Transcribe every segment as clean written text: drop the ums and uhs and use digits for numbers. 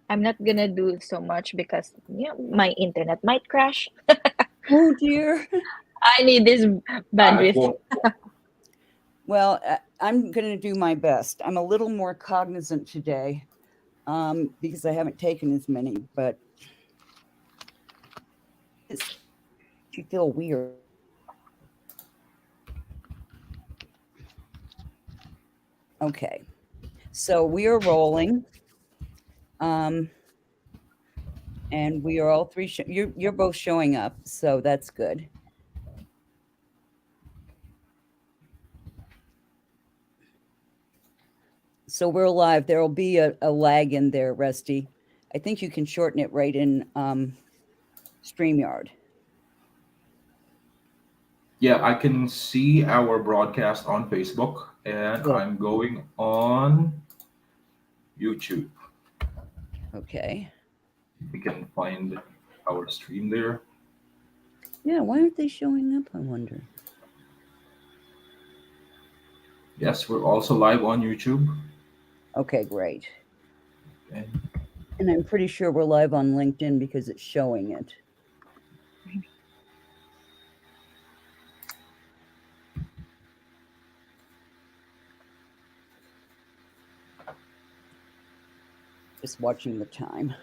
I'm not gonna do so much because my internet might crash. Oh dear. I need this It bandwidth. won't. Well, I'm going to do my best. I'm a little more cognizant today because I haven't taken as many, but it's you feel weird. Okay, so we are rolling, um, and we are all three. You're both showing up, so that's good. So we're live. There will be a lag in there, Rusty. I think you can shorten it right in StreamYard. Yeah, I can see our broadcast on Facebook, and Good. I'm going on YouTube. Okay. We can find our stream there. Yeah. Why aren't they showing up? I wonder. Yes, we're also live on YouTube. Okay, great. Okay. And I'm pretty sure we're live on LinkedIn because it's showing it. Just watching the time.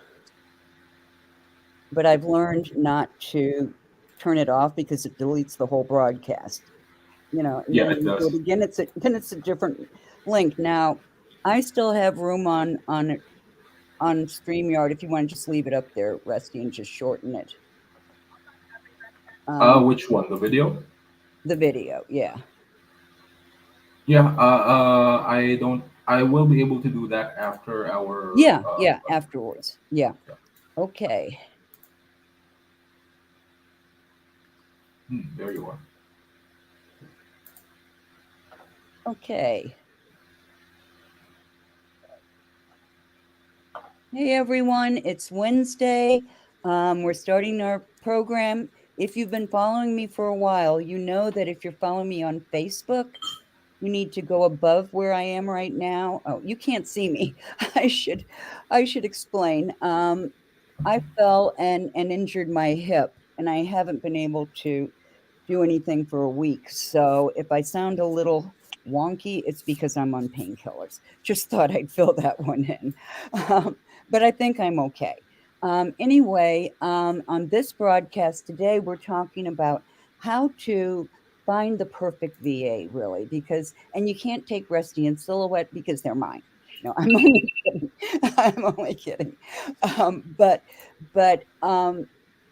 But I've learned not to turn it off because it deletes the whole broadcast. And Yeah, then it when you do does. it again, it's a different link. Now, I still have room on StreamYard if you want to just leave it up there, Rusty, and just shorten it. Which one? The video? The video, yeah. Yeah. I don't. I will be able to do that after our. Yeah, yeah, afterwards. Yeah. Okay. There you are. Okay. Hey everyone, it's Wednesday. We're starting our program. If you've been following me for a while, you know that if you're following me on Facebook, you need to go above where I am right now. Oh, you can't see me. I should explain. I fell and injured my hip, and I haven't been able to do anything for a week. So if I sound a little wonky, it's because I'm on painkillers. Just thought I'd fill that one in. Um, but I think I'm okay. Anyway, on this broadcast today, we're talking about how to find the perfect VA, really, because, and you can't take Rusty and Silhouette because they're mine. No, I'm only kidding. I'm only kidding. But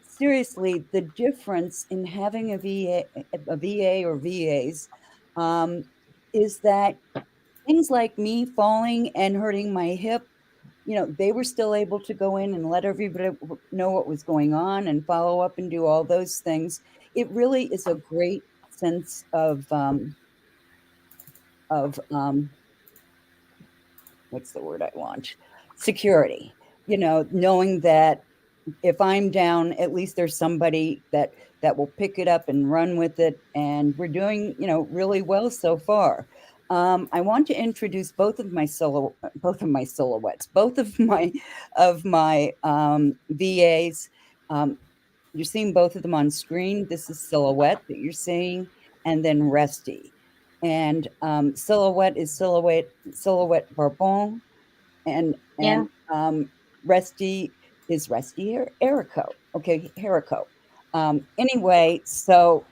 seriously, the difference in having a VA or VAs, um, is that things like me falling and hurting my hip, they were still able to go in and let everybody know what was going on and follow up and do all those things. It really is a great sense of what's the word I want? Security. Knowing that if I'm down, at least there's somebody that will pick it up and run with it, and we're doing really well so far. I want to introduce both of my silhouettes, both of my VAs. Um, you're seeing both of them on screen. This is Silhouette that you're seeing, and then Resty. And Silhouette is Silhouette Barbon, and Yeah. Resty is Resty Erico. Okay, Herico. Anyway, so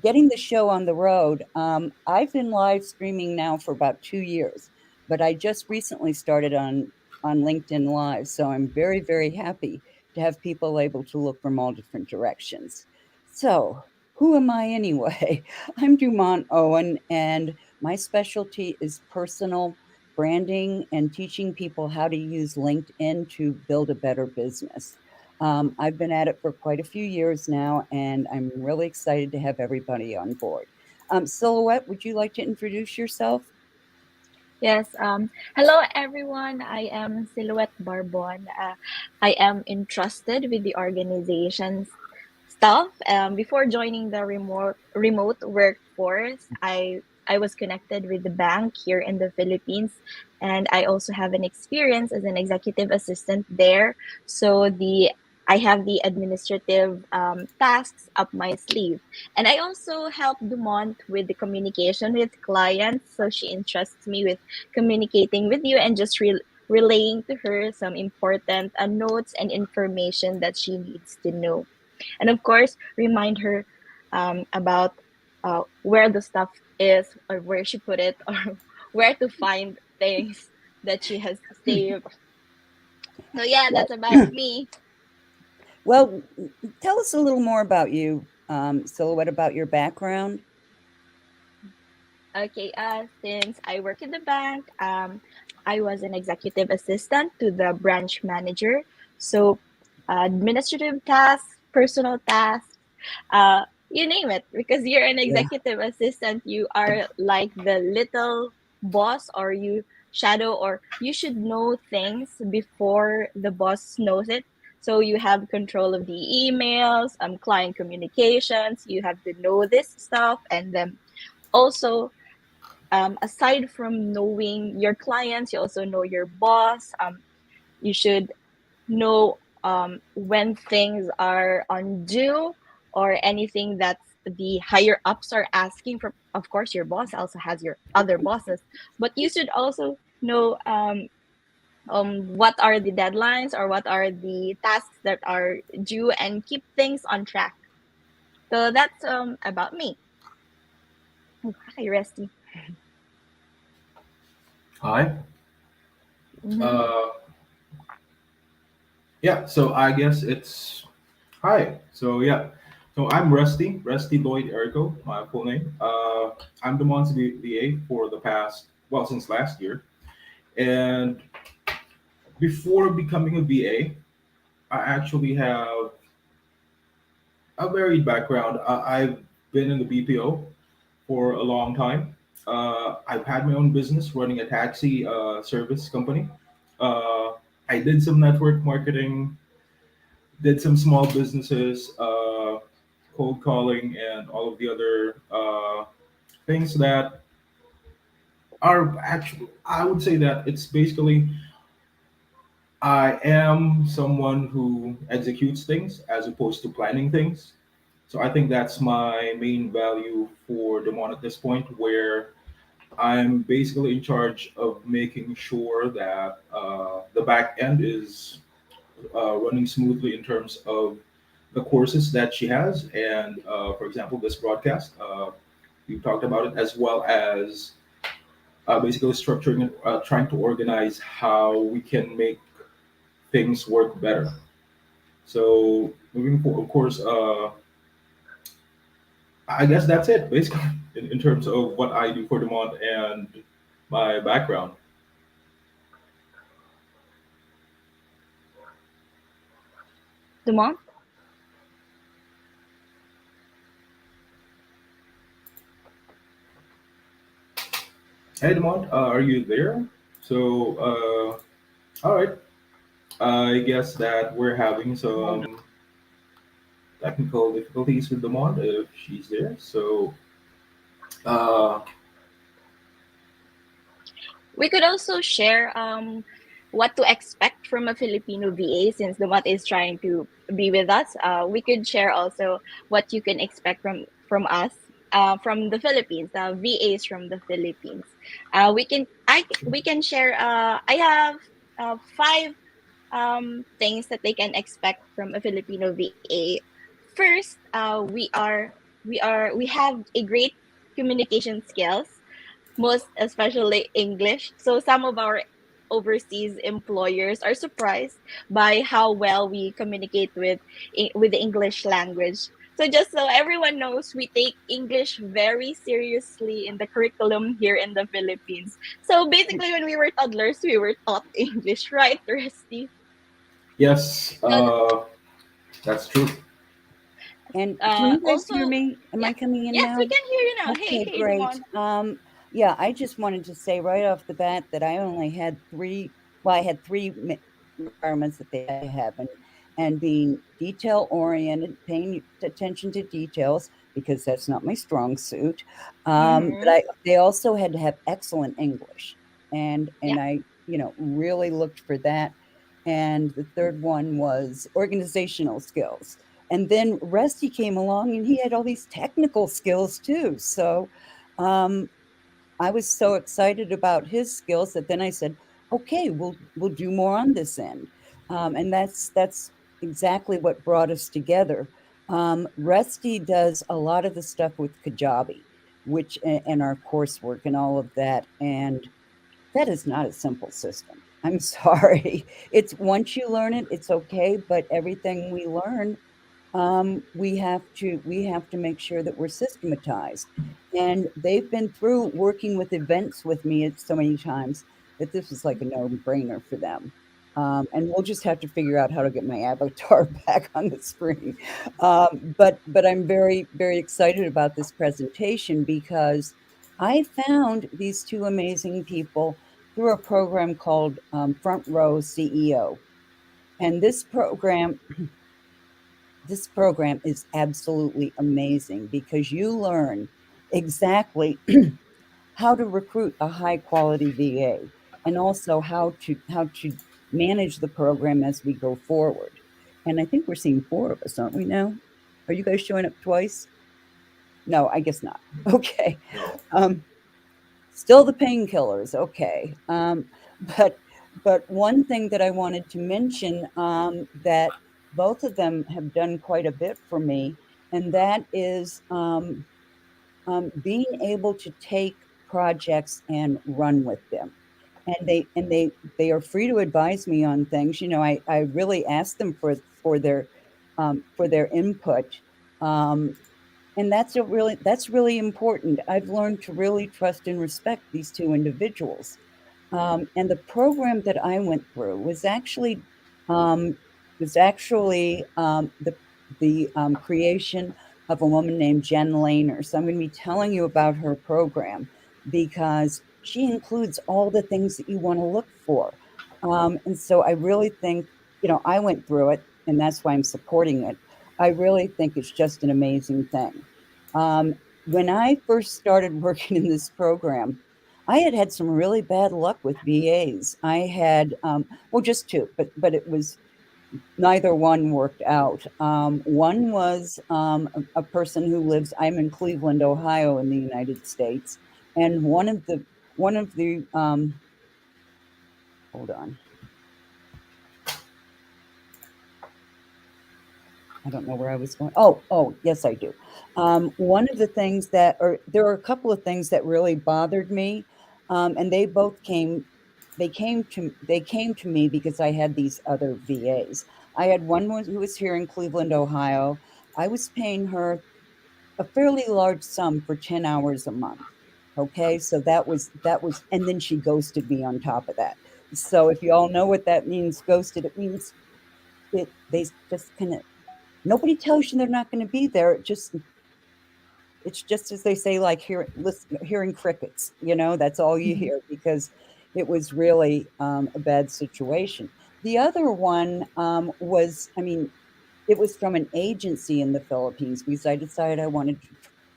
getting the show on the road, I've been live streaming now for about 2 years, but I just recently started on LinkedIn Live, so I'm very, very happy to have people able to look from all different directions. So, who am I anyway? I'm Dumont Owen, and my specialty is personal branding and teaching people how to use LinkedIn to build a better business. I've been at it for quite a few years now, and I'm really excited to have everybody on board. Silhouette, would you like to introduce yourself? Yes. Hello, everyone. I am Silhouette Barbon. I am entrusted with the organization's stuff. Before joining the remote workforce, I was connected with the bank here in the Philippines, and I also have an experience as an executive assistant there. So the I have the administrative tasks up my sleeve. And I also help Dumont with the communication with clients. So she entrusts me with communicating with you and just relaying to her some important notes and information that she needs to know. And of course, remind her about where the stuff is, or where she put it, or where to find things that she has saved. So yeah, Well, that's about me. well, tell us a little more about you, Silhouette, about your background. Okay, since I work in the bank, I was an executive assistant to the branch manager. So, administrative tasks, personal tasks, you name it, because you're an Yeah. executive assistant, you are like the little boss, or you shadow, or you should know things before the boss knows it. So you have control of the emails, client communications. You have to know this stuff, and then also aside from knowing your clients, you also know your boss. You should know when things are undue, or anything that the higher ups are asking from. Of course, your boss also has your other bosses, but you should also know what are the deadlines, or what are the tasks that are due, and keep things on track. So that's about me. Oh, hi, Resty. Hi. Mm-hmm. Uh, yeah. So I guess it's hi. So yeah. So I'm Rusty Lloyd Erico, my full name. I'm the Mons VA for the past, well, since last year. And before becoming a VA, I actually have a varied background. I've been in the BPO for a long time. I've had my own business running a taxi service company. Uh, I did some network marketing, did some small businesses, cold calling, and all of the other things that are actually, I would say that it's basically, I am someone who executes things as opposed to planning things. So I think that's my main value for Demon at this point, where I'm basically in charge of making sure that the back end is running smoothly in terms of the courses that she has. And for example, this broadcast, we talked about it, as well as basically structuring it, trying to organize how we can make things work better. So moving forward, of course, I guess that's it basically in terms of what I do for Demont and my background. Dumont? Hey Demont, are you there? So, all right. I guess that we're having some technical difficulties with Demont if she's there. So, uh, We could also share what to expect from a Filipino VA, since the Mat is trying to be with us. We could share also what you can expect from us, from the Philippines, VAs from the Philippines. We can share. I have five things that they can expect from a Filipino VA. First, we have a great communication skills, most especially English. So some of our overseas employers are surprised by how well we communicate with the English language. So just so everyone knows, we take English very seriously in the curriculum here in the Philippines. So basically, when we were toddlers, we were taught English, right, Rusty? yes, So, that's true. And can you guys also, hear me? Am yeah, I coming in yes, now? we can hear you now. Hey, Okay, hey, great. Demon. Yeah, I just wanted to say right off the bat that I only had three. Well, I had three requirements that they had to have, and being detail oriented, paying attention to details, because that's not my strong suit. But Mm-hmm. they also had to have excellent English, and Yeah. I really looked for that. And the third one was organizational skills. And then Rusty came along and he had all these technical skills too. So um, I was so excited about his skills that then I said, "Okay, we'll do more on this end," and that's exactly what brought us together. Rusty does a lot of the stuff with Kajabi, which and our coursework and all of that, and that is not a simple system. I'm sorry. It's once you learn it, it's okay, but everything we learn we have to make sure that we're systematized. And they've been through working with events with me so many times that this was like a no-brainer for them. And we'll just have to figure out how to get my avatar back on the screen. But I'm very very excited about this presentation because I found these two amazing people through a program called Front Row CEO, and this program is absolutely amazing because you learn exactly how to recruit a high quality VA and also how to manage the program as we go forward. And I think we're seeing four of us, aren't we now? Are you guys showing up twice? No, I guess not. Okay. No. Um, Still the painkillers, okay. But one thing that I wanted to mention, that both of them have done quite a bit for me, and that is, being able to take projects and run with them. And they are free to advise me on things. I really ask them for their input, um, and that's really important. I've learned to really trust and respect these two individuals. And the program that I went through um, was actually the creation of a woman named Jen Lehner. So I'm going to be telling you about her program because she includes all the things that you want to look for. And so I really think, I went through it, and that's why I'm supporting it. I really think it's just an amazing thing. Um, when I first started working in this program, I had had some really bad luck with VAs. I had, well, just two, but it was neither one worked out. One was a person who lives. I'm in Cleveland, Ohio, in the United States, and one of the hold on, I don't know where I was going. Oh, yes, I do. One of the things that, or there are a couple of things that really bothered me, and they came to me because I had these other VAs. I had who was here in Cleveland, Ohio. I was paying her a fairly large sum for 10 hours a month. Okay, so that was, and then she ghosted me on top of that. So if you all know what that means, ghosted, it means they just kind of nobody tells you they're not going to be there. It's just as they say, like hearing crickets. That's all you Mm-hmm. hear because it was really a bad situation. The other one was, I mean, it was from an agency in the Philippines because I decided I wanted to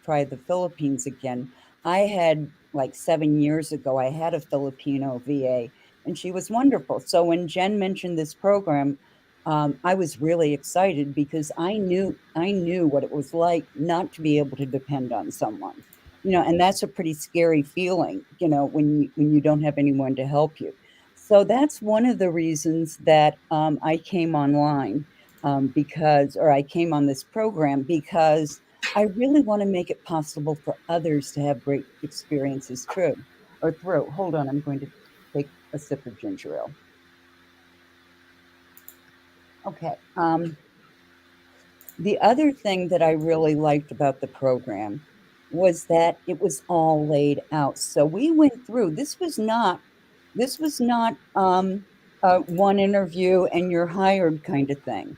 try the Philippines again. I had, like, 7 years ago, I had a Filipino VA, and she was wonderful. So when Jen mentioned this program, I was really excited because I knew what it was like not to be able to depend on someone. And that's a pretty scary feeling, when you don't have anyone to help you. So that's one of the reasons that I came online, or I came on this program because I really want to make it possible for others to have great experiences through. Hold on, I'm going to take a sip of ginger ale. Okay. The other thing that I really liked about the program was that it was all laid out. So we went through. This was not one interview and you're hired kind of thing.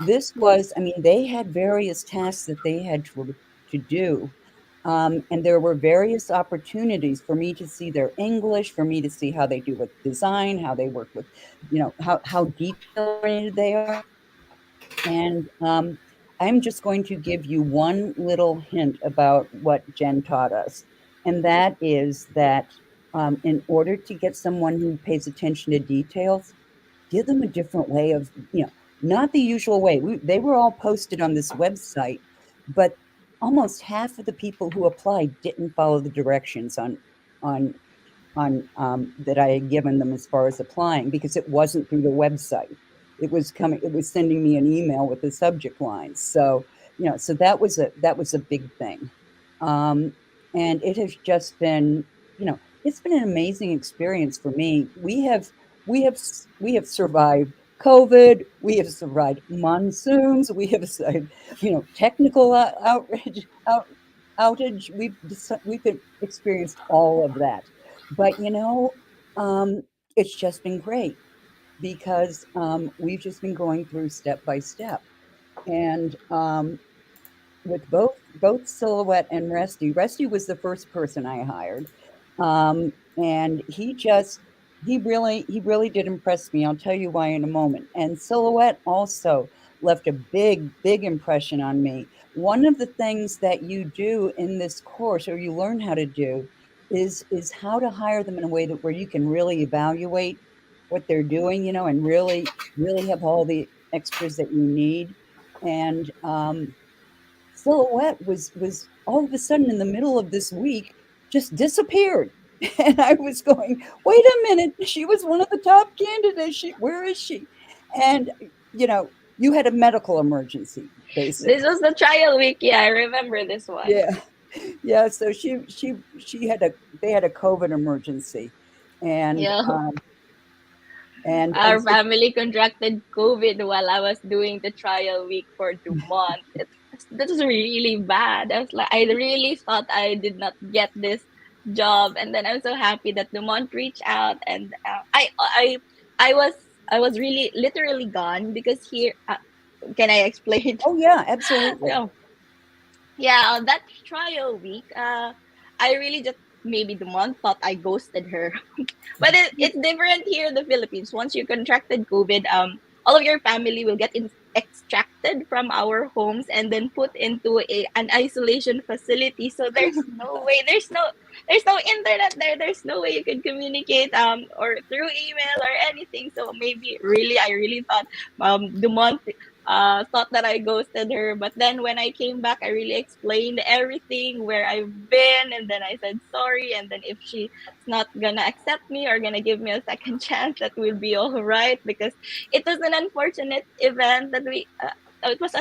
This was, I mean, they had various tasks that they had to do. And there were various opportunities for me to see their English, for me to see how they do with design, how they work with, how detail oriented they are. And I'm just going to give you one little hint about what Jen taught us. And that is that in order to get someone who pays attention to details, give them a different way of, not the usual way. They were all posted on this website, but almost half of the people who applied didn't follow the directions on that I had given them as far as applying, because it wasn't through the website. It was sending me an email with the subject lines. So, so that was a big thing. And it has just been, it's been an amazing experience for me. We have survived COVID. We have survived monsoons. We have survived, technical outage. We've experienced all of that. But um, it's just been great because we've just been going through step by step. And with both Silhouette and Rusty. Rusty was the first person I hired, and he really did impress me. I'll tell you why in a moment. And Silhouette also left a big impression on me. One of the things that you do in this course, or you learn how to do, is how to hire them in a way that where you can really evaluate what they're doing, and really have all the extras that you need. And Silhouette was all of a sudden in the middle of this week just disappeared. And I was going, wait a minute, she was one of the top candidates. Where is she? And you had a medical emergency, This basically. was the trial week. Yeah, I remember this one. Yeah. Yeah. So she had they had a COVID emergency. And Yeah. and Our so, family contracted COVID while I was doing the trial week for Dumont. That was really bad. I was like, I really thought I did not get this job, and then I'm so happy that Dumont reached out, and I was I was really literally gone because here. Can I explain? oh yeah, absolutely. No, yeah, that trial week, I really just maybe the month thought I ghosted her. But it's different here in the Philippines. Once you contracted COVID, all of your family will get extracted from our homes and then put into an isolation facility. So there's no way, there's no internet there. There's no way you can communicate or through email or anything. So maybe really, I really thought Dumont thought that I ghosted her. But then when I came back, I really explained everything, where I've been, and then I said sorry. And then if she's not gonna accept me or gonna give me a second chance, that will be all right, because it was an unfortunate event that it was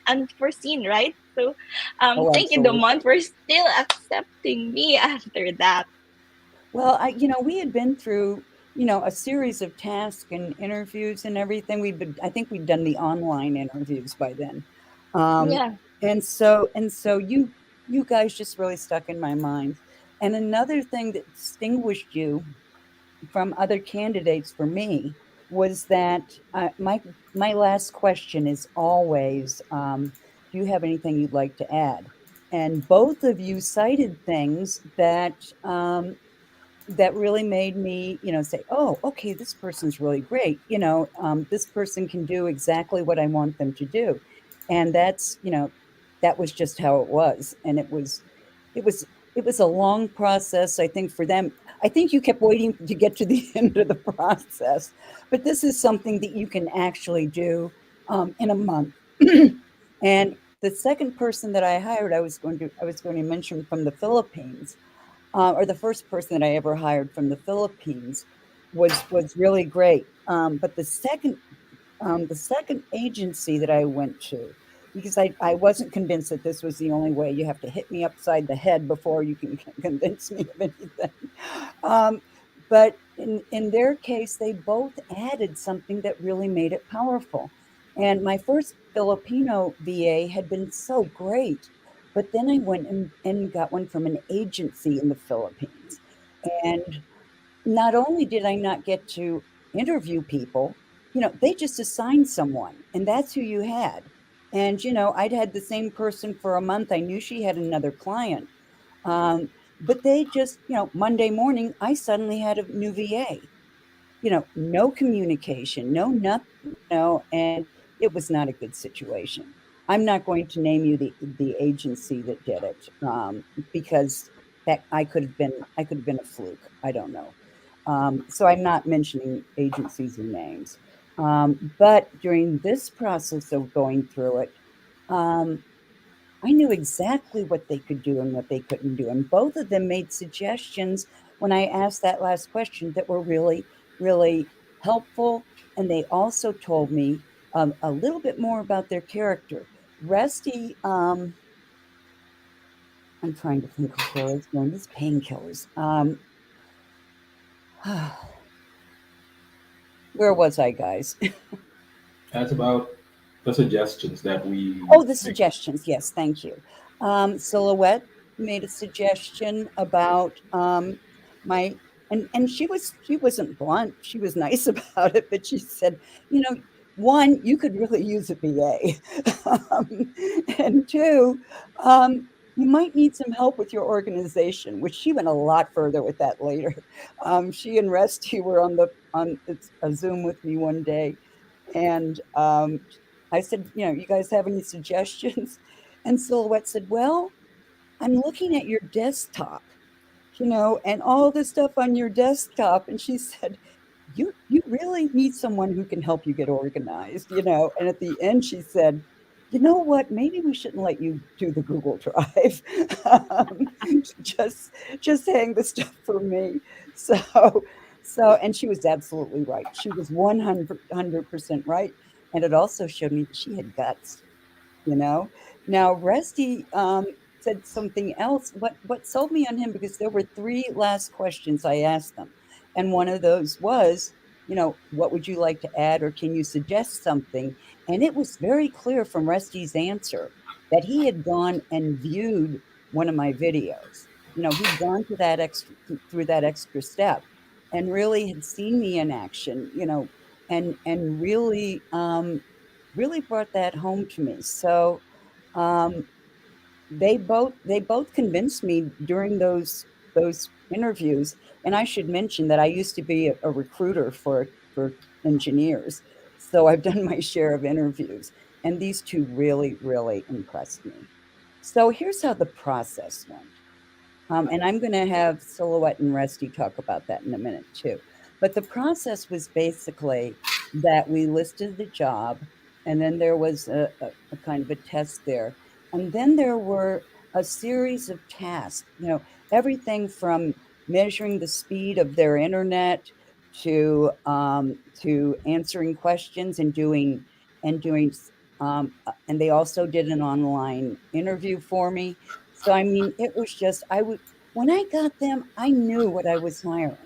unforeseen, right? So Oh, thank you, absolutely. Domon, for still accepting me after that. Well, we had been through, a series of tasks and interviews and everything. I think we'd done the online interviews by then. Um, Yeah. and so you guys just really stuck in my mind. And another thing that distinguished you from other candidates for me was that my last question is always, do you have anything you'd like to add? And both of you cited things that really made me, say, oh, okay, this person's really great. This person can do exactly what I want them to do. And that was just how it was. And it was, it was a long process, I think, for them. I think you kept waiting to get to the end of the process, but this is something that you can actually do in a month. And the second person that I hired, I was going to mention from the Philippines, or the first person that I ever hired from the Philippines was really great. But the second agency that I went to, because I wasn't convinced that this was the only way. You have to hit me upside the head before you can convince me of anything. Um, but in their case, they both added something that really made it powerful. And my first Filipino VA had been so great. But then I went and got one from an agency in the Philippines. And not only did I not get to interview people, they just assigned someone, and that's who you had. And, I'd had the same person for a month. I knew she had another client. Um, but they just, Monday morning, I suddenly had a new VA, no communication, no nothing, and it was not a good situation. I'm not going to name you the agency that did it, because that I could have been a fluke. I don't know. So I'm not mentioning agencies or names. But during this process of going through it, um, I knew exactly what they could do and what they couldn't do. And both of them made suggestions when I asked that last question that were really, really helpful. And they also told me a little bit more about their character. Rusty, I'm trying to think of where it's going. These painkillers. Where was I, guys? That's about the suggestions that we Oh, the make. suggestions. Yes, thank you. Silhouette made a suggestion about my and she wasn't blunt. She was nice about it, but she said, one, you could really use a BA, and two, you might need some help with your organization. Which she went a lot further with that later. She and Resty were on a Zoom with me one day, and I said, you guys have any suggestions? And Silhouette said, well, I'm looking at your desktop, and all the stuff on your desktop. And she said, you really need someone who can help you get organized. And at the end, she said, you know what? Maybe we shouldn't let you do the Google Drive. um, just just saying the stuff for me. So and she was absolutely right. She was 100% right. And it also showed me that she had guts you know. Now, Rusty said something else. What sold me on him, because there were three last questions I asked them, and one of those was, what would you like to add, or can you suggest something? And it was very clear from Rusty's answer that he had gone and viewed one of my videos. He'd gone to that extra through that extra step, and really had seen me in action. And really brought that home to me. So um, they both convinced me during those interviews. And I should mention that I used to be a recruiter for engineers, so I've done my share of interviews. And these two really, really impressed me. So here's how the process went. And I'm going to have Silhouette and Rusty talk about that in a minute too. But the process was basically that we listed the job, and then there was a kind of a test there. And then there were a series of tasks, everything from measuring the speed of their internet to answering questions and they also did an online interview for me. So I mean, it was just I would when I got them, I knew what I was hiring.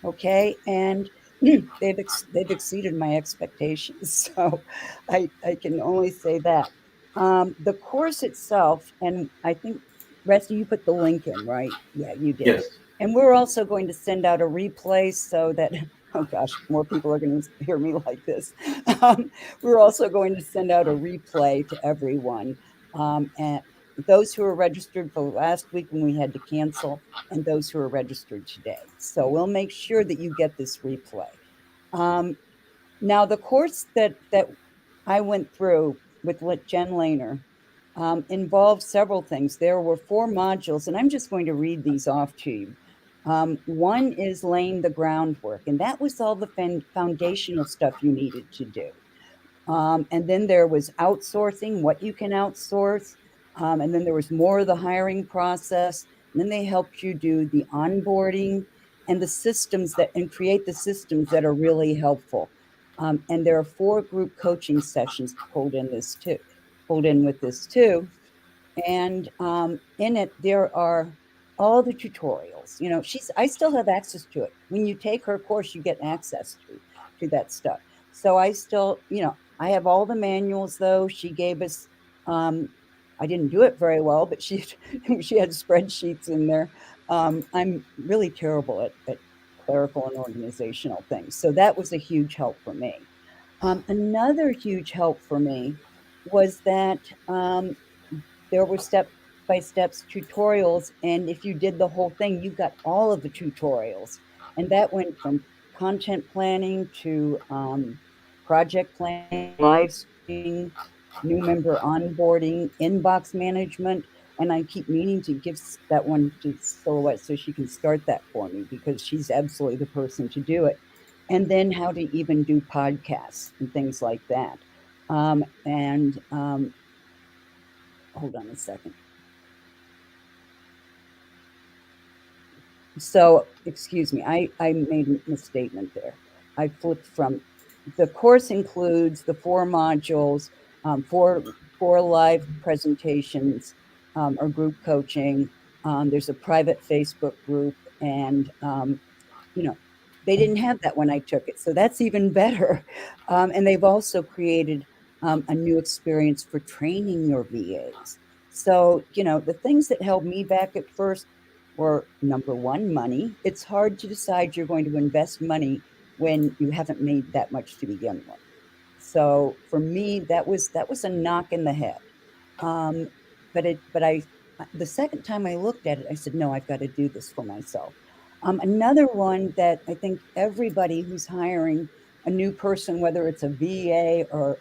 Okay, and they've exceeded my expectations. So I can only say that. The course itself, and I think Rusty, you put the link in, right? Yeah, you did. Yes. And we're also going to send out a replay so that, oh gosh, more people are going to hear me like this. Um, we're also going to send out a replay to everyone. And those who are registered for last week when we had to cancel, and those who are registered today. So we'll make sure that you get this replay. Um, Now, the course that I went through with Jen Lehner involved several things. There were 4 modules, and I'm just going to read these off to you. One is laying the groundwork, and that was all the foundational stuff you needed to do. And then there was outsourcing, what you can outsource. And then there was more of the hiring process. And then they helped you do the onboarding and the systems and create the systems that are really helpful. And there are 4 group coaching sessions pulled in with this too. And in it there are all the tutorials. I still have access to it. When you take her course, you get access to that stuff. So I still, I have all the manuals. Though she gave us, I didn't do it very well, but she she had spreadsheets in there. I'm really terrible at clerical and organizational things, so that was a huge help for me. Another huge help for me was that there were step by steps tutorials. And if you did the whole thing, you got all of the tutorials. And that went from content planning to project planning, live streaming, coaching, new member onboarding, inbox management. And I keep meaning to give that one to Silhouette so she can start that for me because she's absolutely the person to do it. And then how to even do podcasts and things like that. And hold on a second. So, excuse me, I made a misstatement there. I flipped from the course includes the 4 modules, four live presentations or group coaching. There's a private Facebook group, and you know, they didn't have that when I took it, so that's even better. And they've also created a new experience for training your VAs. So, the things that held me back at first were number one, money. It's hard to decide you're going to invest money when you haven't made that much to begin with. So for me, that was a knock in the head. Um, but the second time I looked at it, I said, no, I've got to do this for myself. Another one that I think everybody who's hiring a new person, whether it's a VA or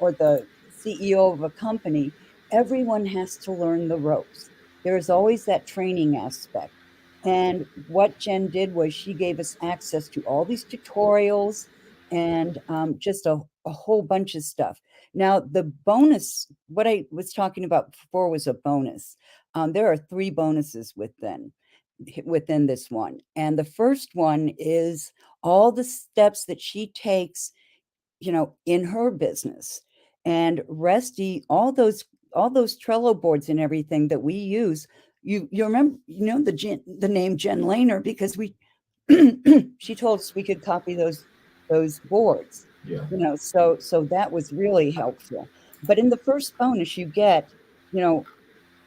the CEO of a company, everyone has to learn the ropes. There's always that training aspect. And what Jen did was she gave us access to all these tutorials and just a whole bunch of stuff. Now, the bonus, what I was talking about before was a bonus. There are 3 bonuses within this one. And the first one is all the steps that she takes, in her business. And Resty, all those Trello boards and everything that we use, you remember, the name Jen Lehner because we she told us we could copy those boards, Yeah. so that was really helpful. But in the first bonus you get, you know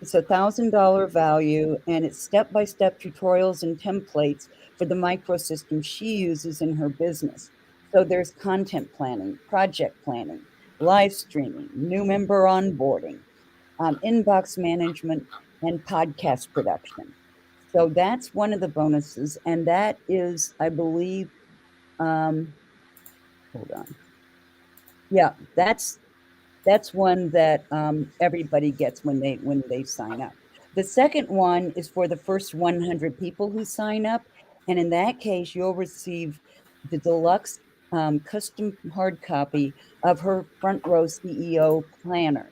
it's $1,000 value, and it's step-by-step tutorials and templates for the microsystem she uses in her business. So there's content planning, project planning, live streaming, new member onboarding, inbox management, and podcast production. So that's one of the bonuses, and that is, I believe, hold on. Yeah, that's one that everybody gets when they sign up. The second one is for the first 100 people who sign up, and in that case, you'll receive the deluxe custom hard copy of her Front Row CEO planner.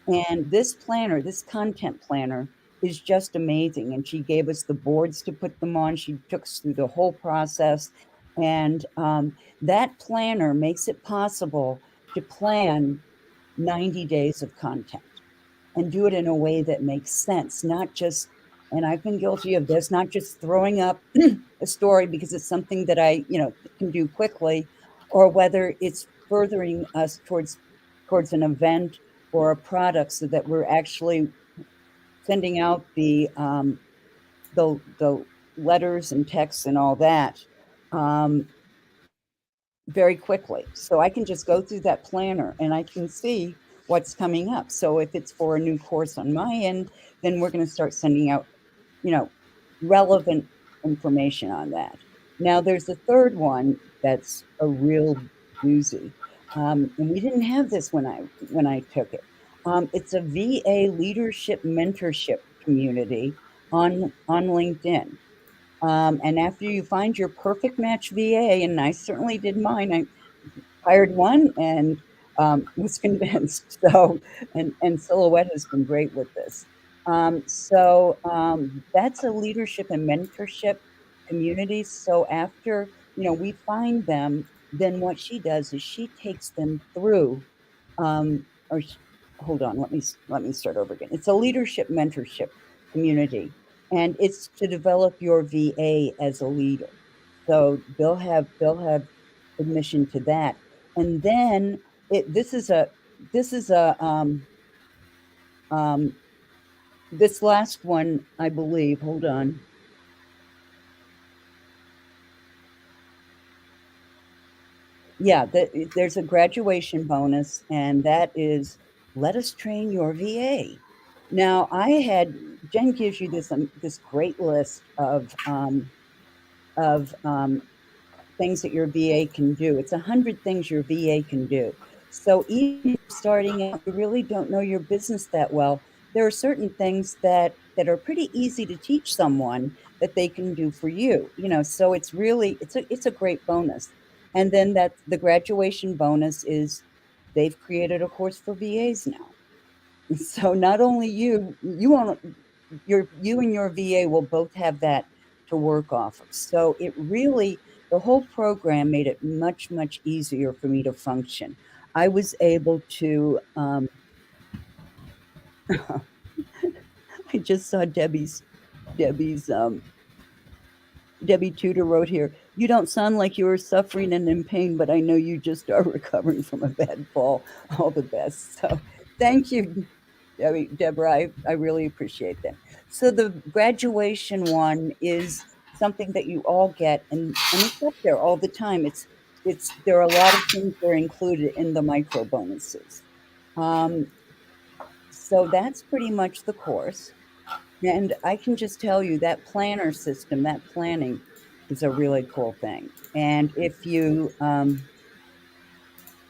And this planner, this content planner, is just amazing. And she gave us the boards to put them on. She took us through the whole process, and that planner makes it possible to plan 90 days of content and do it in a way that makes sense, not just, and I've been guilty of this, not just throwing up a story because it's something that I, can do quickly, or whether it's furthering us towards an event or a product so that we're actually sending out the letters and texts and all that very quickly. So I can just go through that planner and I can see what's coming up. So if it's for a new course on my end, then we're going to start sending out, you know, relevant information on that. Now there's a third one that's a real doozy. And we didn't have this when I took it. It's a VA leadership mentorship community on LinkedIn. And after you find your perfect match VA, and I certainly did mine, I hired one and was convinced. So, and Silhouette has been great with this. That's a leadership and mentorship community. So after we find them, then what she does is she takes them through or hold on, let me start over again. It's a leadership mentorship community, and it's to develop your VA as a leader. So they'll have admission to that, and then this is a um, this last one, I believe. Hold on. Yeah, there's a graduation bonus, and that is let us train your VA. Now, Jen gives you this great list of things that your VA can do. It's 100 things your VA can do. So even if you're starting out, you really don't know your business that well. There are certain things that are pretty easy to teach someone that they can do for you. So it's really it's a great bonus. And then that the graduation bonus is they've created a course for VAs now. So not only you won't you and your VA will both have that to work off of. So it really the whole program made it much, much easier for me to function. I was able to I just saw Debbie's Debbie Tudor wrote here, "You don't sound like you are suffering and in pain, but I know you just are recovering from a bad fall. All the best." So thank you, Deborah. I really appreciate that. So the graduation one is something that you all get, and it's up there all the time. It's there are a lot of things that are included in the micro bonuses. Um, so that's pretty much the course. And I can just tell you that planner system, that planning is a really cool thing. And if you, and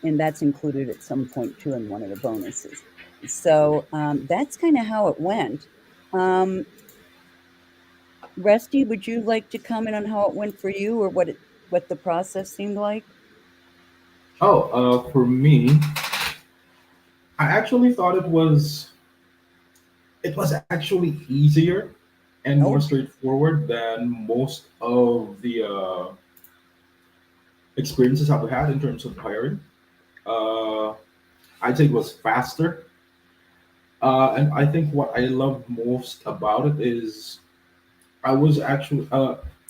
that's included at some point too in one of the bonuses. So that's kind of how it went. Um, Rusty, would you like to comment on how it went for you or what the process seemed like? Oh, for me, I actually thought it was actually easier and more Oh, straightforward than most of the experiences I've had in terms of hiring. Uh, I'd say it was faster, and I think what I loved most about it is I was actually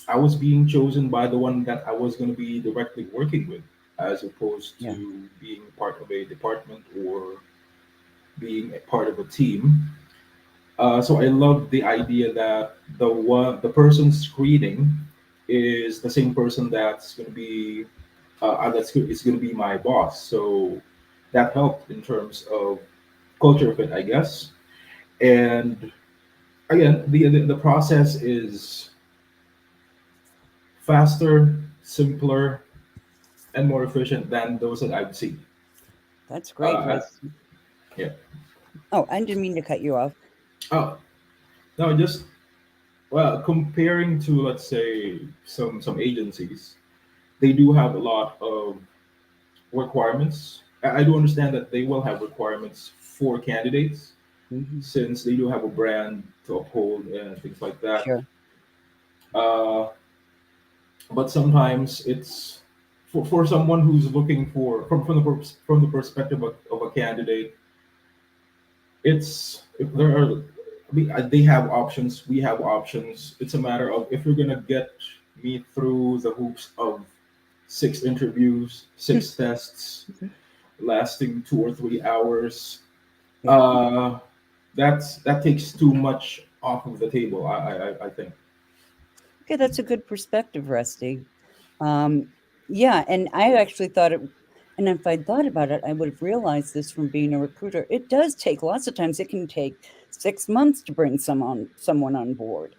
I was being chosen by the one that I was going to be directly working with, as opposed yeah, to being part of a department or being a part of a team. So I love the idea that the person screening is the same person that's going to be is going to be my boss. So that helped in terms of culture fit, I guess. And again, the process is faster, simpler, and more efficient than those that I've seen. that's great, Uh, Rusty. yeah. Oh, I didn't mean to cut you off. Oh no, just well, comparing to, let's say, some agencies, they do have a lot of requirements. I do understand that they will have requirements for candidates Hmm. since they do have a brand to uphold and things like that. Sure. Uh, but sometimes it's for someone who's looking for from the perspective of a candidate. If there are they have options, we have options. It's a matter of if you're gonna get me through the hoops of 6 interviews, 6 tests, lasting 2 or 3 hours. Yeah. Uh, that takes too much off of the table. I think. Okay, that's a good perspective, Rusty. Um, yeah, and I actually thought it, and if I'd thought about it, I would have realized this from being a recruiter. It does take lots of times. It can take 6 months to bring someone on board.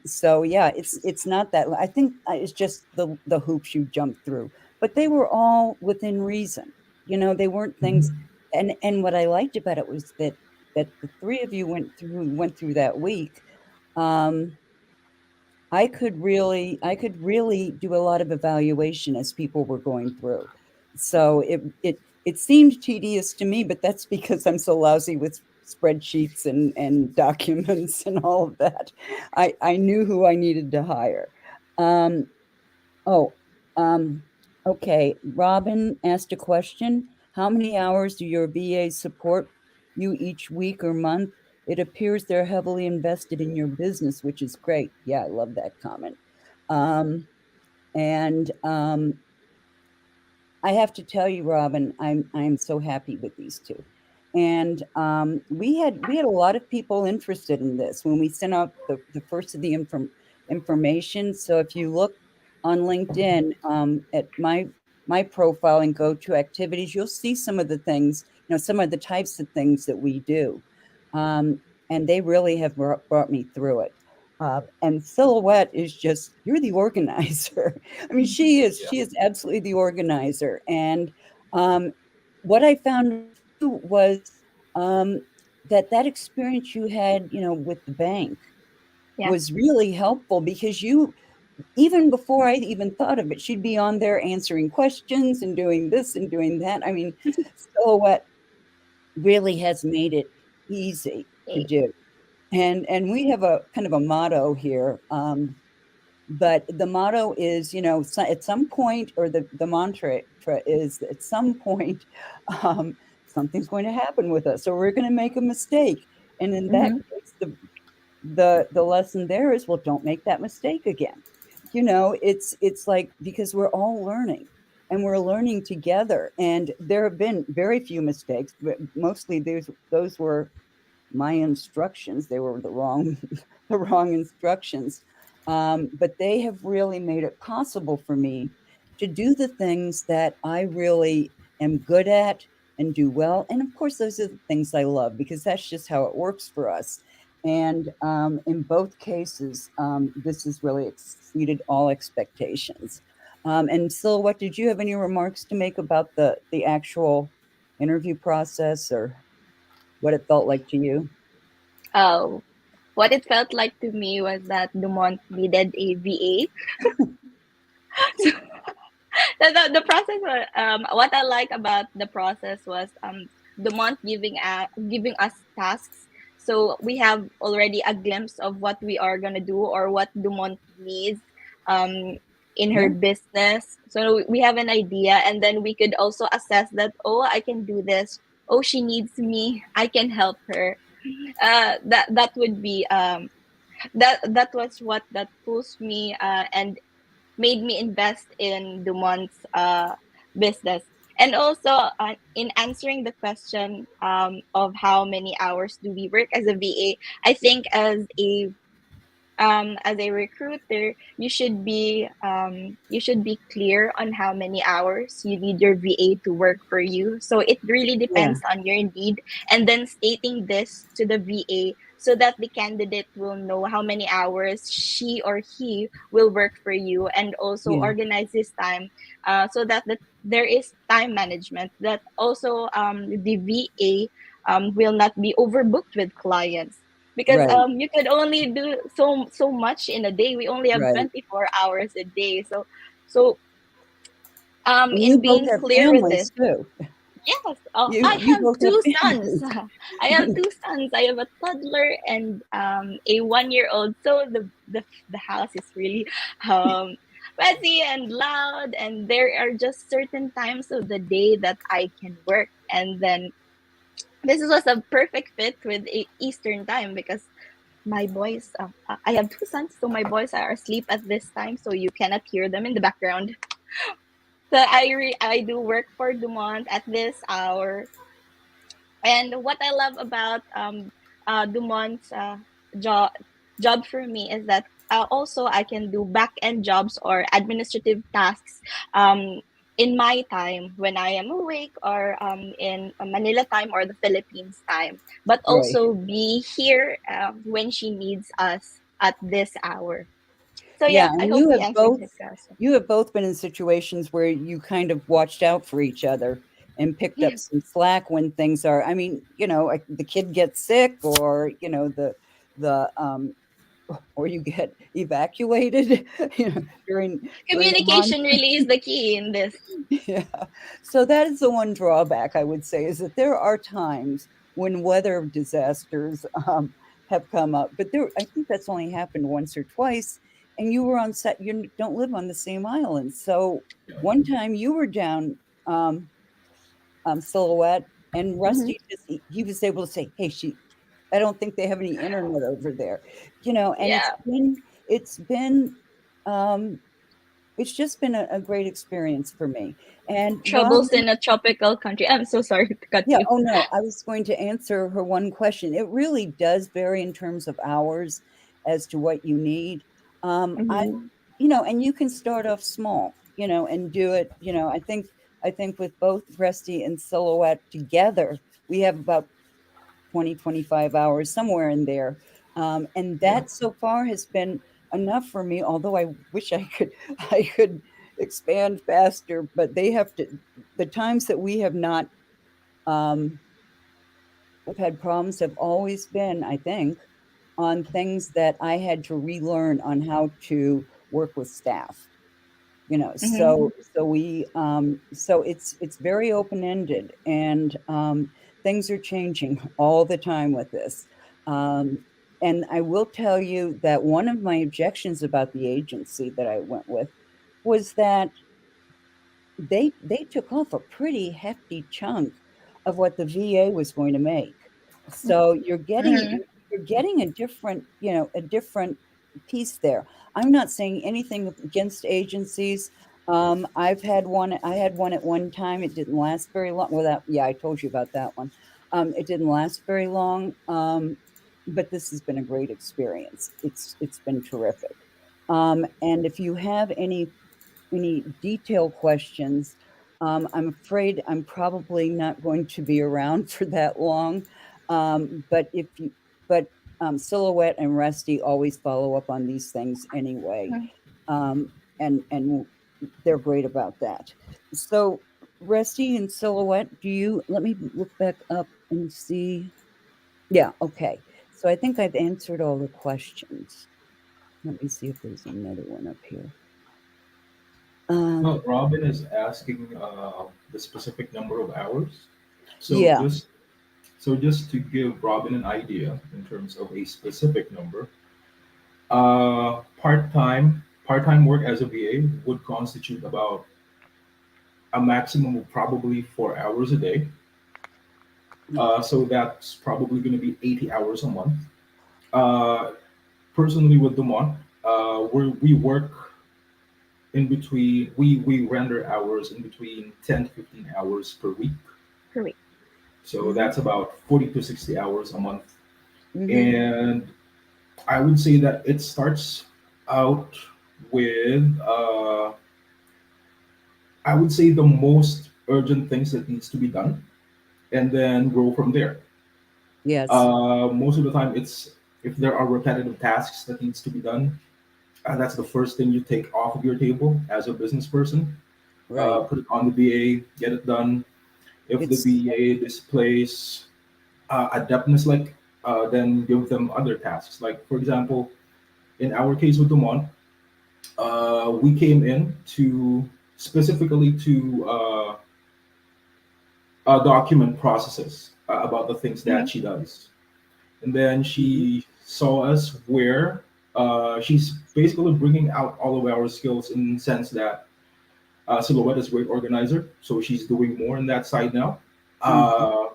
So yeah, it's not that. I think it's just the hoops you jump through, but they were all within reason. They weren't things. Mhm. And what I liked about it was that the three of you went through that week. Um, I could really do a lot of evaluation as people were going through. So it seemed tedious to me, but that's because I'm so lousy with spreadsheets and documents and all of that. I knew who I needed to hire. Um, oh, um, okay. Robin asked a question. How many hours do your VAs support you each week or month? It appears they're heavily invested in your business, which is great. Yeah, I love that comment. Um, and I have to tell you, Robin, I'm so happy with these two. And we had a lot of people interested in this when we sent out the first of the information. So if you look on LinkedIn at my profile and go to activities, you'll see some of the things, some of the types of things that we do. Um, and they really have brought me through it. And Silhouette is just, you're the organizer. I mean, she is absolutely the organizer. And um, what I found too was um, that experience you had, with the bank Yeah. was really helpful because you, even before I even thought of it, she'd be on there answering questions and doing this and doing that. I mean, Silhouette really has made it easy to Eh, do. And we have a kind of a motto here. But the motto is, at some point, or the mantra is, at some point, um, something's going to happen with us, or we're going to make a mistake. And in that Mm-hmm. case, the lesson there is, well, don't make that mistake again. It's like, because we're all learning, and we're learning together. And there have been very few mistakes, but mostly those were my instructions. They were the wrong the wrong instructions. But they have really made it possible for me to do the things that I really am good at and do well. And of course, those are the things I love, because that's just how it works for us. And in both cases, this has really exceeded all expectations. And Silhouette, did you have any remarks to make about the actual interview process, or what it felt like to you? Oh, what it felt like to me was that Dumont needed a VA. So the process was, what I like about the process was Dumont giving us tasks, so we have already a glimpse of what we are gonna do or what Dumont needs um in her Yeah. business. So we have an idea, and then we could also assess that, oh, I can do this. Oh, she needs me. I can help her. That would be that was what that pushed me and made me invest in Dumont's business. And also, in answering the question of how many hours do we work as a VA, I think as a recruiter, you should be clear on how many hours you need your VA to work for you. So it really Yeah. depends on your need, and then stating this to the VA so that the candidate will know how many hours she or he will work for you, and also Yeah. organize his time so that there is time management. That also the VA will not be overbooked with clients, because Right. you could only do so much in a day. We only have Right. 24 hours a day. So And you in both being have clear with this, families too. yes, You I you have both have two sons. families. I have two sons. I have a toddler and a 1 year old. So the house is really um messy and loud, and there are just certain times of the day that I can work. And then this was a perfect fit with Eastern time, because my boys I have two sons, so my boys are asleep at this time, so you cannot hear them in the background. So I do work for Dumont at this hour. And what I love about Dumont's job for me is that also I can do back end jobs or administrative tasks in my time when I am awake, or in Manila time or the Philippines time, but Right. also be here when she needs us at this hour. So Yeah, yeah, I and hope we answered his question. you have both been in situations where you kind of watched out for each other and picked up Yes, some slack when things are, I mean, like the kid gets sick, or the or you get evacuated, during a month. communication really is the key in this. Yeah. So that is the one drawback, I would say, is that there are times when weather disasters have come up, but I think that's only happened once or twice. And you were on set. You don't live on the same island, so one time you were down, um, Silhouette, and Hmm. Rusty he was able to say, "Hey, I don't think they have any internet over there," and Yeah. it's been um, it's just been a great experience for me. And while Troubles in a tropical country. I'm so sorry to cut Yeah, you. oh, no, I was going to answer her one question. It really does vary in terms of hours as to what you need. I Hmm. and you can start off small, and do it, I think with both Rusty and Silhouette together, we have about 20, 25 hours, somewhere in there. And Yeah. that so far has been enough for me, although I wish I could I could expand faster, but they have to the times that we have not Um, I've had problems have always been, I think, on things that I had to relearn on how to work with staff. You know, Mm-hmm. so it's very open ended, and things are changing all the time with this. Um, and I will tell you that one of my objections about the agency that I went with was that they took off a pretty hefty chunk of what the VA was going to make. So Mm-hmm. you're getting a different, a different piece there. I'm not saying anything against agencies. I had one at one time. It didn't last very long. Well, yeah, I told you about that one. It didn't last very long. But this has been a great experience. It's been terrific. And if you have any detailed questions, I'm afraid I'm probably not going to be around for that long. But if you, but Silhouette and Rusty always follow up on these things anyway, um, and they're great about that. So, Rusty and Silhouette, do you let me look back up and see? Yeah, okay. So I think I've answered all the questions. Let me see if there's another one up here. Well, Um, Robin is asking the specific number of hours. So yeah, just so just to give Robin an idea in terms of a specific number, part-time work as a VA would constitute about a maximum of probably 4 hours a day. So that's probably going to be 80 hours a month. Uh, Personally, with Dumont, we work in between. We render hours in between 10 to 15 hours per week. Correct. So mhm, that's about 40 to 60 hours a month. mhm. And I would say that it starts out with, I would say, the most urgent things that needs to be done, and then grow from there. Yes, Most of the time, it's if there are repetitive tasks that needs to be done, that's the first thing you take off of your table as a business person. right. Put it on the VA, get it done. If the It's VA displays adeptness, then give them other tasks. Like for example, in our case with Dumont, we came in to specifically to document processes about the things Mm-hmm. that she does. And then mhm, she saw us where she's basically bringing out all of our skills in the sense that Silhouette is a great organizer, so she's doing more on that side now. mhm. Uh,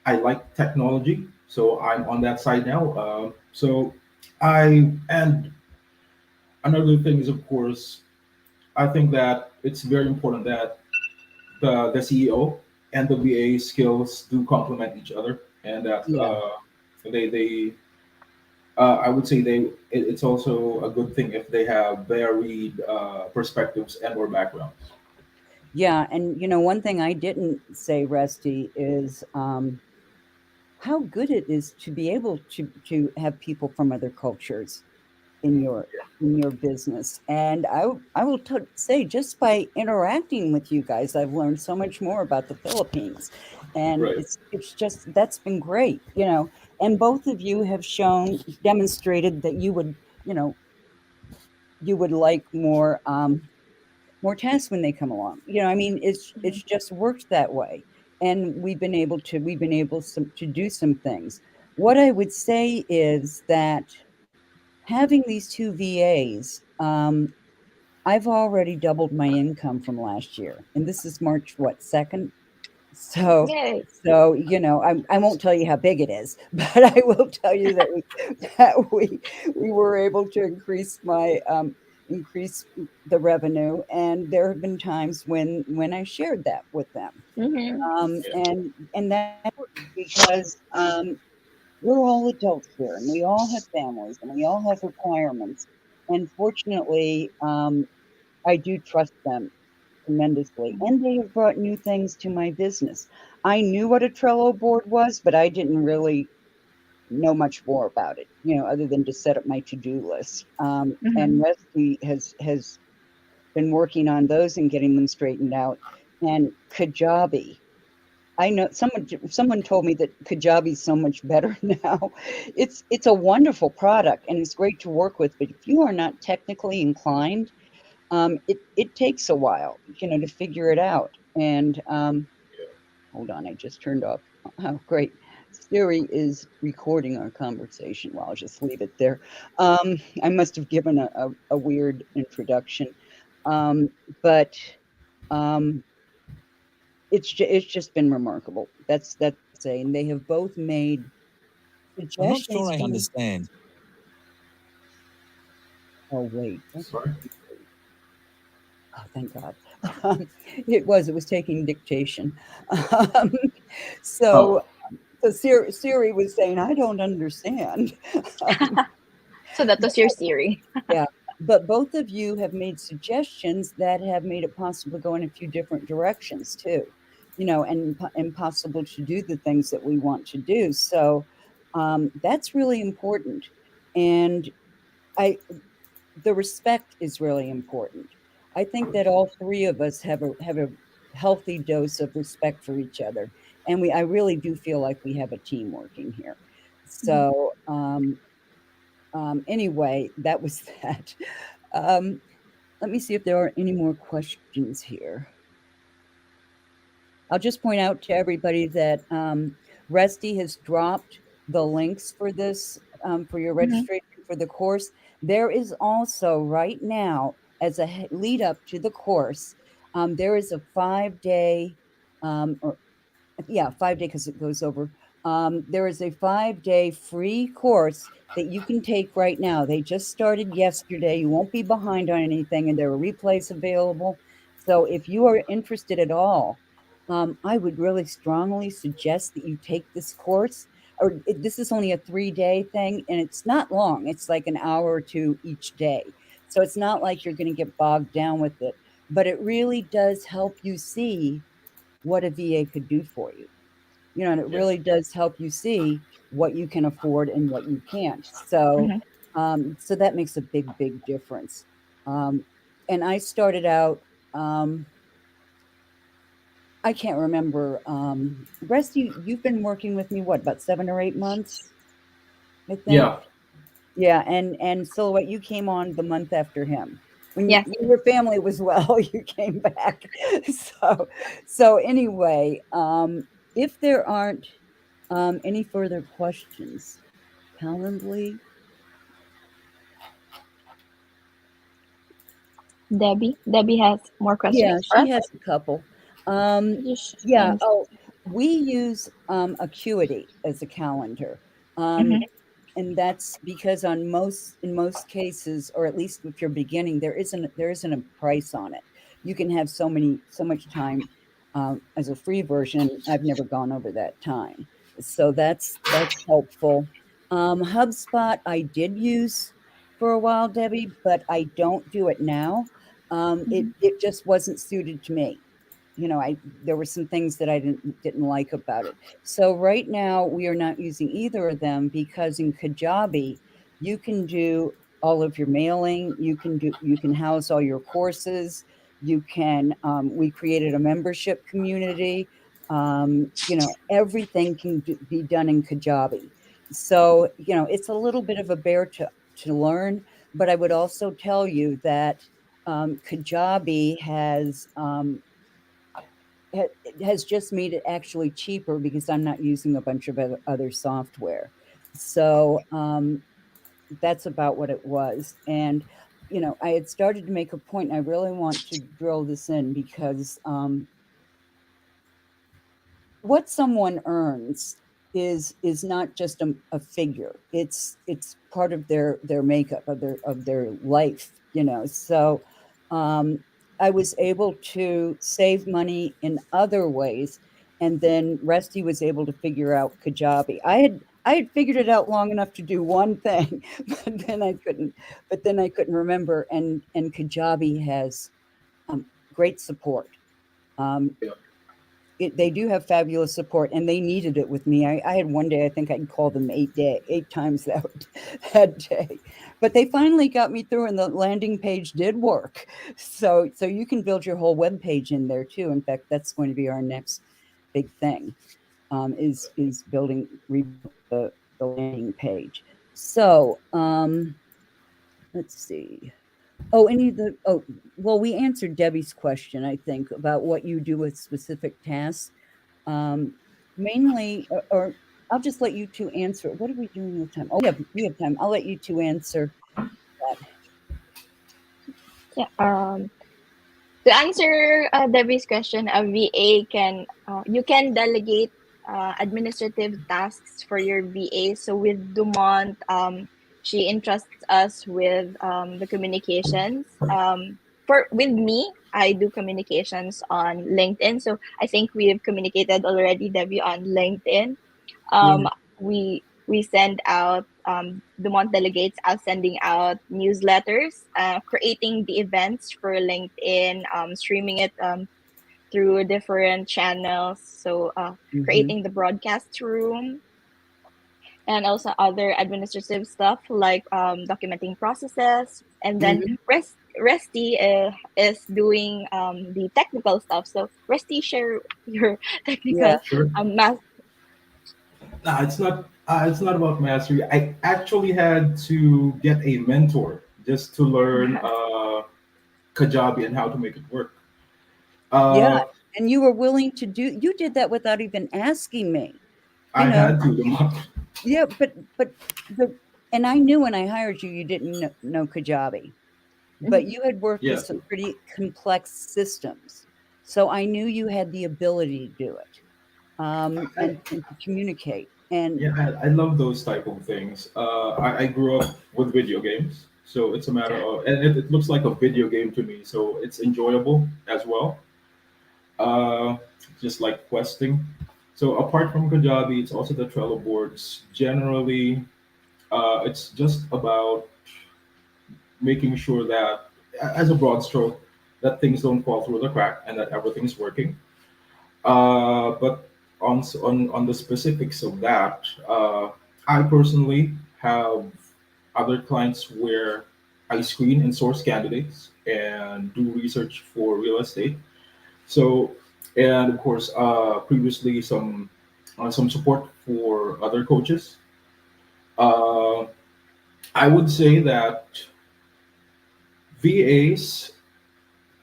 I like technology, so I'm on that side now. So I and another thing is, of course, I think that it's very important that the CEO and the VA skills do complement each other, and that Yeah, they I would say it's also a good thing if they have varied perspectives and or backgrounds. yeah, and one thing I didn't say, Rusty, is how good it is to be able to have people from other cultures in your business. And I will say, just by interacting with you guys, I've learned so much more about the Philippines, and Right. it's just that's been great. And both of you have demonstrated that you know you would like more tasks when they come along. I mean, it's just worked that way, and we've been able to do some things. What I would say is that having these two VAs, I've already doubled my income from last year, and this is March what 2nd. So, Yay. I won't tell you how big it is, but I will tell you that we were able to increase the revenue, and there have been times when I shared that with them, Mm-hmm. Yeah. and that's important because we're all adults here, and we all have families, and we all have requirements, and fortunately, I do trust them tremendously. And they have brought new things to my business. I knew what a Trello board was, but I didn't really know much more about it, other than to set up my to-do list. And Mm-hmm. Rusty has been working on those and getting them straightened out. And Kajabi. I know someone told me that Kajabi's so much better now. It's a wonderful product and it's great to work with, but if you are not technically inclined, it takes a while, to figure it out. And hold on, I just turned off. Oh, great. Siri is recording our conversation. Well, I'll just leave it there. I must have given a weird introduction. But um, it's just been remarkable. That's saying they have both made I'm not sure suggestions I for me. understand. Oh wait, what did Sorry. you say? Oh, thank God. It was taking dictation. Um, so Oh, so Siri was saying, I don't understand. Um, So that was your Siri. yeah, but both of you have made suggestions that have made it possible to go in a few different directions too, and possible to do the things that we want to do. So that's really important, and I the respect is really important. I think that all three of us have a healthy dose of respect for each other, and I really do feel like we have a team working here. Mhm. So anyway, that was that. Um, let me see if there are any more questions here. I'll just point out to everybody that Rusty has dropped the links for this, for your Mhm. registration for the course. There is also right now, as a lead up to the course, there is a 5 day, or yeah, 5 day because it goes over. There is a 5 day free course that you can take right now. They just started yesterday. You won't be behind on anything, and there are replays available. So if you are interested at all, I would really strongly suggest that you take this course. This is only a 3 day thing, and it's not long. It's like an hour or two each day. So it's not like you're going to get bogged down with it, but it really does help you see what a VA could do for you. And it yes. really does help you see what you can afford and what you can't. So, Mhm. so that makes a big, big difference. Um, and I started out, um, I can't remember. Rusty, you've been working with me what, about 7 or 8 months, I think. Yeah. Yeah, and Silhouette, you came on the month after him. Yes. When your family was well, you came back. So so anyway, if there aren't any further questions, Calendly. Debbie has more Yeah, questions for she us. has a couple. Um, Just yeah. and Oh, we use Acuity as a calendar. Um, mhm. and that's because in most cases, or at least if you're beginning, there isn't a price on it. You can have so much time as a free version. I've never gone over that time, so that's helpful. HubSpot I did use for a while, Debbie, but I don't do it now. It Mhm. it just wasn't suited to me. I There were some things that I didn't like about it. So right now we are not using either of them because in Kajabi you can do all of your mailing, you can house all your courses, you can we created a membership community. Everything can be done in Kajabi. So it's a little bit of a bear to learn, but I would also tell you that Kajabi has just made it actually cheaper because I'm not using a bunch of other software. So that's about what it was. And I had started to make a point, and I really want to drill this in because what someone earns is not just a figure. It's part of their makeup of their life. So um, I was able to save money in other ways, and then Rusty was able to figure out Kajabi. I had figured it out long enough to do one thing, but then I couldn't remember. And Kajabi has great support. um, Yeah. they do have fabulous support, and they needed it with me. I had one day, I think I called them 8 times that day, but they finally got me through, and the landing page did work. So you can build your whole web page in there too. In fact, that's going to be our next big thing, is building the landing page. So let's see. Oh, any of the well, we answered Debbie's question, I think, about what you do with specific tasks. Mainly, or I'll just let you two answer. What are we doing with time? Oh, we have time. I'll let you two answer that. Yeah. To answer Debbie's question, a VA can you can delegate administrative tasks for your VA. So with Dumont, she entrusts us with the communications. For with me, I do communications on LinkedIn. So I think we have communicated already, Debbie, on LinkedIn. Yeah, We send out the month delegates are sending out newsletters, creating the events for LinkedIn, streaming it through different channels. So hmm, creating the broadcast room and also other administrative stuff like documenting processes. And then hmm. Resty is doing the technical stuff. So Resty, share your Yeah, technical Sure. math. Nah, it's not. It's not about mastery. I actually had to get a mentor just to learn Kajabi and how to make it work. yeah. Uh, And you were willing to do. You did that without even asking me. You I know. had to. The Yeah, but the and I knew when I hired you, you didn't know Kajabi, but Mhm. you had worked with yeah, some pretty complex systems, so I knew you had the ability to do it, I, and to communicate. And yeah, I love those type of things. I grew up with video games, so it's a matter of, and it looks like a video game to me, so it's enjoyable as well. Uh, just like questing. So apart from Kajabi, it's also the Trello boards. Generally, it's just about making sure that, as a broad stroke, that things don't fall through the crack and that everything's working. But on the specifics of that, I personally have other clients where I screen and source candidates and do research for real estate. So, and of course, previously some support for other coaches. Uh, I would say that VAs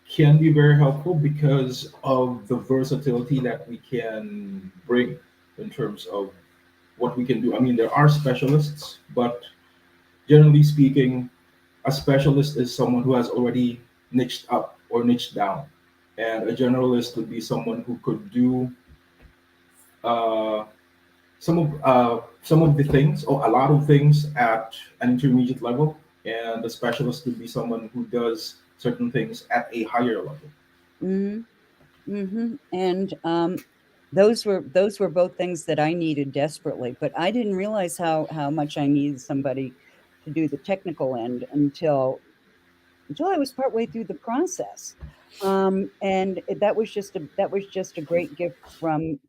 can be very helpful because of the versatility that we can bring in terms of what we can do. I mean, there are specialists, but generally speaking, a specialist is someone who has already niched up or niched down, and a generalist would be someone who could do uh, some of the things or a lot of things at an intermediate level, and the specialist would be someone who does certain things at a higher level. mhm, mhm, and those were both things that I needed desperately, but I didn't realize how much I needed somebody to do the technical end until I was partway through the process. And that was just a great gift from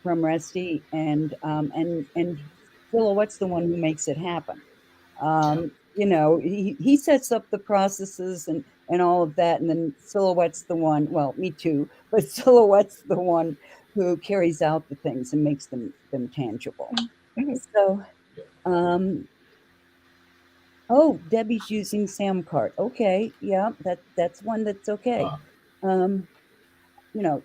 Rusty, and Silhouette's the one who makes it happen. He sets up the processes and all of that, and then Silhouette's the one. Well, me too, but Silhouette's the one who carries out the things and makes them tangible. Mhm. So, um, oh, Debbie's using Samcart. Okay, yeah, that's one that's okay. Uh, Um, you know,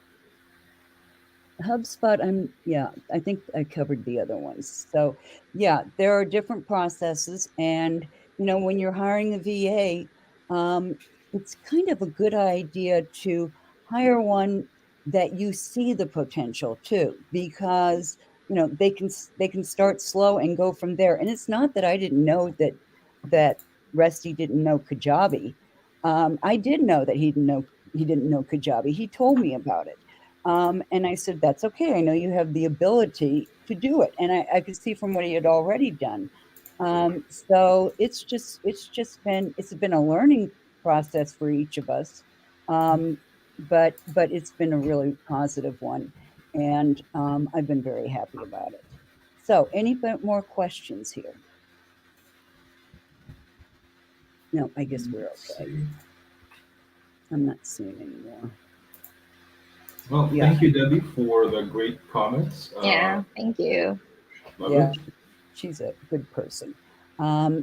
HubSpot, yeah, I think I covered the other ones. So, yeah, there are different processes. And, when you're hiring a VA, it's kind of a good idea to hire one that you see the potential too, because, they can start slow and go from there. And it's not that I didn't know that Rusty didn't know Kajabi. I did know that he didn't know Kajabi. He told me about it. And I said, that's okay. I know you have the ability to do it. And I could see from what he had already done. So it's been a learning process for each of us. But it's been a really positive one. And I've been very happy about it. So more questions here? No, I guess we're let's okay. see. I'm not seeing any more. Well, Yeah, thank you, Debbie, for the great comments. Yeah, thank you. Lovely. yeah, she's a good person.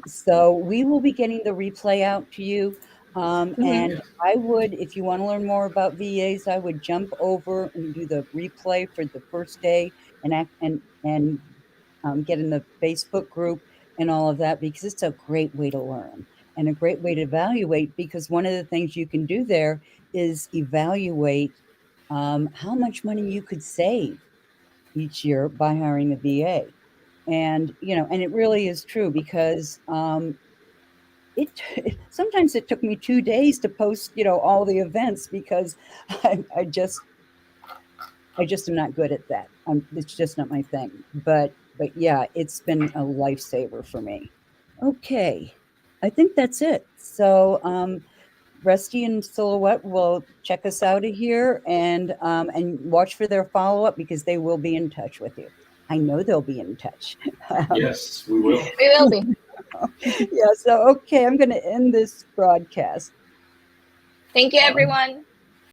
So we will be getting the replay out to you. Hmm. And I would, if you want to learn more about VAs, I would jump over and do the replay for the first day and get in the Facebook group and all of that, because it's a great way to learn and a great way to evaluate. Because one of the things you can do there is evaluate how much money you could save each year by hiring a VA. And and it really is true, because it sometimes it took me 2 days to post all the events, because I just am not good at that. It's just not my thing. But yeah, it's been a lifesaver for me. Okay, I think that's it. So Rusty and Silhouette will check us out of here, and watch for their follow up, because they will be in touch with you. I know they'll be in touch. Yes, we will. We will be. Yeah. So okay, I'm going to end this broadcast. Thank you, All right. everyone.